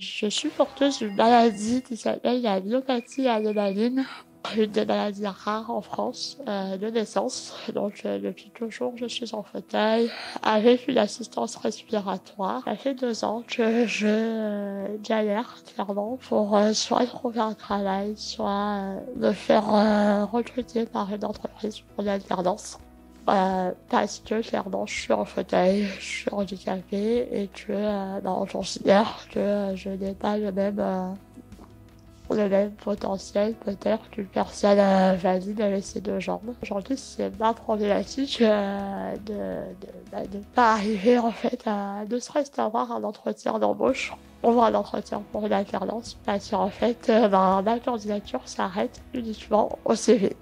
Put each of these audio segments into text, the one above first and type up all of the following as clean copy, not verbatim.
Je suis porteuse d'une maladie qui s'appelle la myopathie adénaline, une des maladies rares en France de naissance. Donc depuis toujours, je suis en fauteuil avec une assistance respiratoire. Ça fait 2 ans que je galère clairement pour soit trouver un travail, soit me faire recruter par une entreprise pour l'alternance. Parce que clairement je suis en fauteuil, je suis handicapée et que on considère que je n'ai pas le même potentiel peut-être qu'une personne valide avec ses 2 jambes. Aujourd'hui c'est ma problématique de pas arriver en fait à ne serait-ce qu'avoir un entretien d'embauche. On voit un entretien pour une alternance parce qu'en fait ma candidature s'arrête uniquement au CV.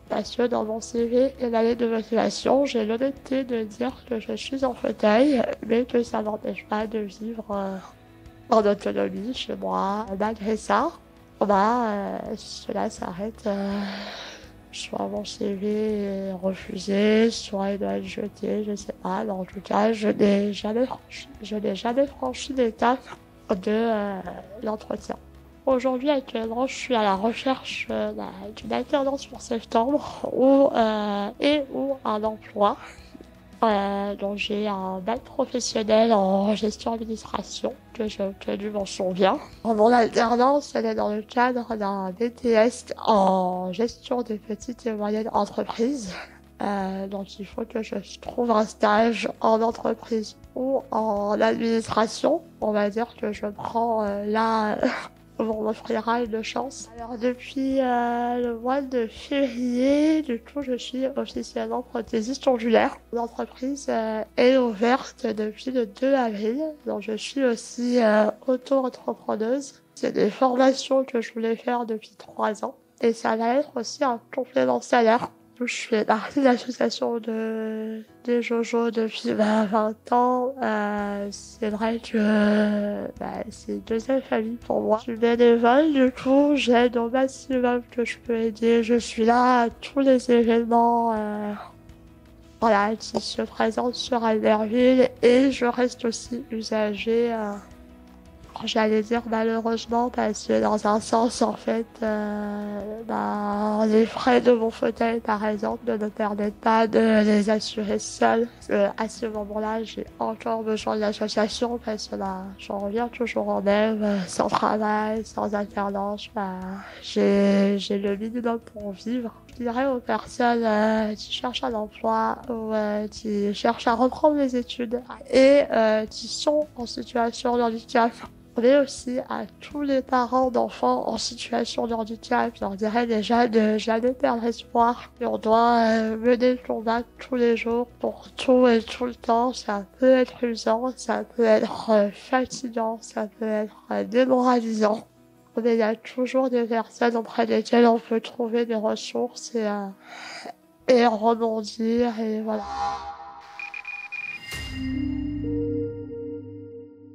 Parce que dans mon CV et ma lettre de motivation, j'ai l'honnêteté de dire que je suis en fauteuil, mais que ça m'empêche pas de vivre en autonomie chez moi. Malgré ça, cela s'arrête. Soit mon CV est refusé, soit il doit être jeté, je sais pas. Mais en tout cas, je n'ai jamais franchi l'étape de l'entretien. Aujourd'hui, actuellement, je suis à la recherche d'une alternance pour septembre ou un emploi. Donc j'ai un bac professionnel en gestion administration que j'ai obtenu mention bien. Mon alternance, elle est dans le cadre d'un BTS en gestion des petites et moyennes entreprises. Donc il faut que je trouve un stage en entreprise ou en administration. On va dire que je prends là on m'offrira une chance. Alors depuis le mois de février, du coup, je suis officiellement prothésiste ondulaire. L'entreprise est ouverte depuis le 2 avril, donc je suis aussi auto-entrepreneuse. C'est des formations que je voulais faire depuis 3 ans et ça va être aussi un complément salaire. Je fais partie de l'association des Jojo depuis 20 ans. C'est vrai que c'est une deuxième famille pour moi. Je suis bénévole, du coup, j'aide au maximum que je peux aider. Je suis là à tous les événements qui se présentent sur Albertville et je reste aussi usagée. J'allais dire malheureusement parce que dans un sens en fait les frais de mon fauteuil par exemple ne me permettent pas de les assurer seule. À ce moment-là j'ai encore besoin de l'association parce que j'en reviens toujours en même sans travail, sans alternance, j'ai le minimum pour vivre. Je dirais aux personnes qui cherchent un emploi ou qui cherchent à reprendre les études et qui sont en situation de handicap, mais aussi à tous les parents d'enfants en situation de handicap. Je leur dirais déjà de jamais perdre espoir. Et on doit mener le combat tous les jours pour tout et tout le temps. Ça peut être usant, ça peut être fatigant, ça peut être démoralisant. Mais il y a toujours des personnes auprès desquelles on peut trouver des ressources et rebondir et voilà.